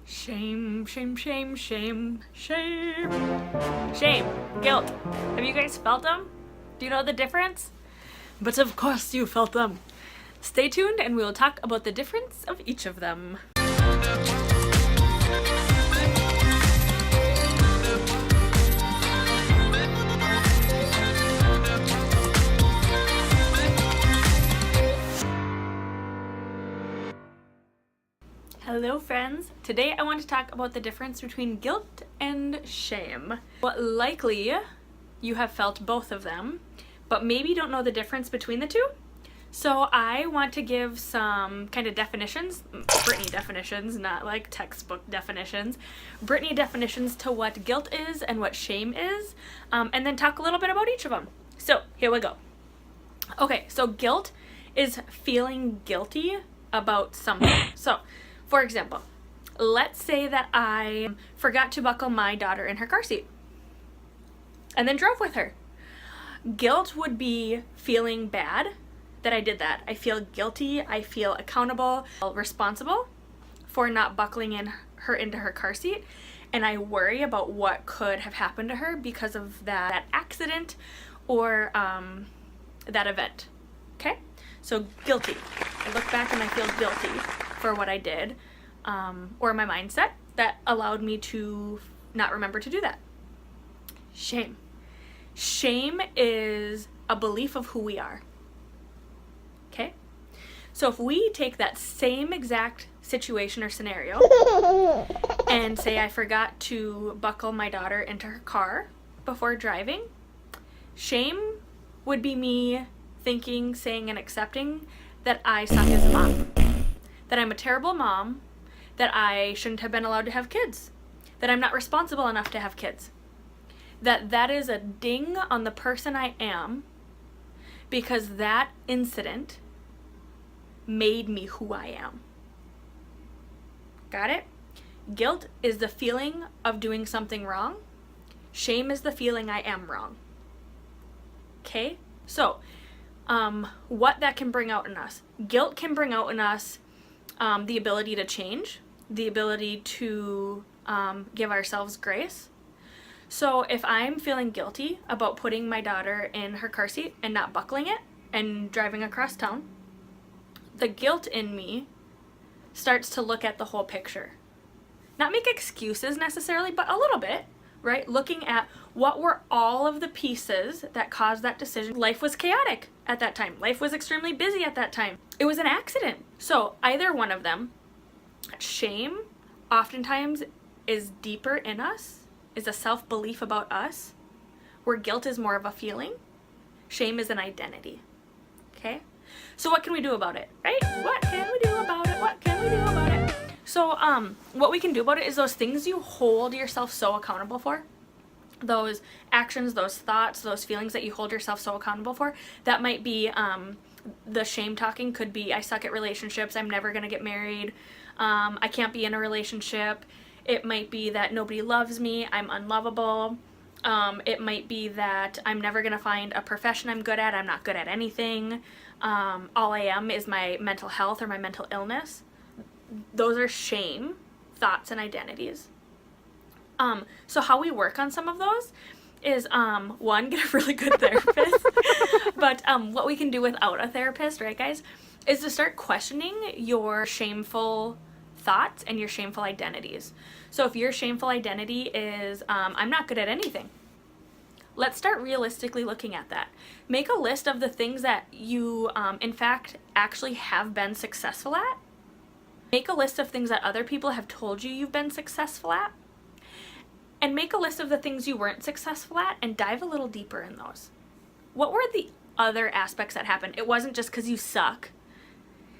Shame, shame, shame, shame, shame. Shame, guilt. Have you guys felt them? Do you know the difference? But of course you felt them. Stay tuned and we will talk about the difference of each of them. Hello friends! Today I want to talk about the difference between guilt and shame. Well, likely you have felt both of them, but maybe don't know the difference between the two. So I want to give some kind of definitions, Brittany definitions, not like textbook definitions, Brittany definitions to what guilt is and what shame is, and then talk a little bit about each of them. So here we go. Okay, so guilt is feeling guilty about something. So for example, let's say that I forgot to buckle my daughter in her car seat and then drove with her. Guilt would be feeling bad that I did that. I feel guilty, I feel accountable, responsible for not buckling her into her car seat, and I worry about what could have happened to her because of that accident or that event. Okay? So guilty. I look back and I feel guilty for what I did, or my mindset that allowed me to not remember to do that. Shame. Shame is a belief of who we are. Okay? So if we take that same exact situation or scenario and say I forgot to buckle my daughter into her car before driving, shame would be me thinking, saying, and accepting that I suck as a mom. That I'm a terrible mom, that I shouldn't have been allowed to have kids, that I'm not responsible enough to have kids, that is a ding on the person I am because that incident made me who I am. Got it? Guilt is the feeling of doing something wrong. Shame is the feeling I am wrong. Okay? So, what that can bring out in us. Guilt can bring out in us the ability to change, the ability to give ourselves grace. So if I'm feeling guilty about putting my daughter in her car seat and not buckling it and driving across town, the guilt in me starts to look at the whole picture. Not make excuses necessarily, but a little bit, right? Looking at what were all of the pieces that caused that decision. Life was chaotic at that time. Life was extremely busy at that time. It was an accident. So either one of them, shame oftentimes is deeper in us, is a self-belief about us, where guilt is more of a feeling. Shame is an identity. Okay? So what can we do about it, right? What can we do about it? What can we do about it? So what we can do about it is those things you hold yourself so accountable for, those actions, those thoughts, those feelings that you hold yourself so accountable for. That might be the shame talking could be I suck at relationships, I'm never going to get married, I can't be in a relationship. It might be that nobody loves me, I'm unlovable. It might be that I'm never going to find a profession I'm good at, I'm not good at anything. All I am is my mental health or my mental illness. Those are shame thoughts and identities. So how we work on some of those is one, get a really good therapist. But what we can do without a therapist, right guys, is to start questioning your shameful thoughts and your shameful identities. So if your shameful identity is I'm not good at anything, let's start realistically looking at that. Make a list of the things that you in fact actually have been successful at. Make a list of things that other people have told you you've been successful at. And make a list of the things you weren't successful at and dive a little deeper in those. What were the other aspects that happened? It wasn't just because you suck.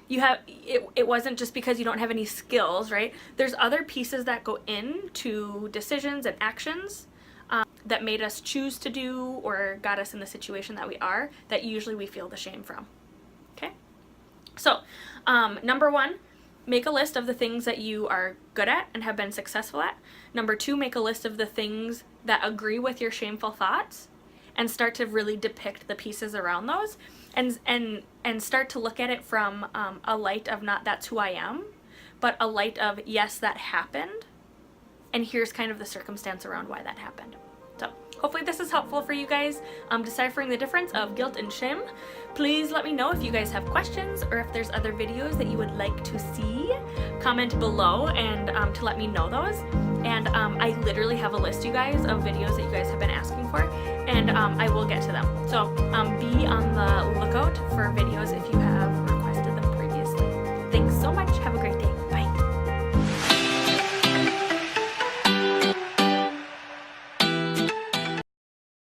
It wasn't just because you don't have any skills, right? There's other pieces that go into decisions and actions that made us choose to do or got us in the situation that we are, that usually we feel the shame from. Okay? So, number one, make a list of the things that you are good at and have been successful at. Number two, make a list of the things that agree with your shameful thoughts and start to really depict the pieces around those and start to look at it from a light of not that's who I am, but a light of, yes, that happened, and here's kind of the circumstance around why that happened. So hopefully this is helpful for you guys, deciphering the difference of guilt and shame. Please let me know if you guys have questions or if there's other videos that you would like to see. Comment below and to let me know those. And I literally have a list, you guys, of videos that you guys have been asking for, and I will get to them. So be on the lookout for videos if you have requested them previously. Thanks so much.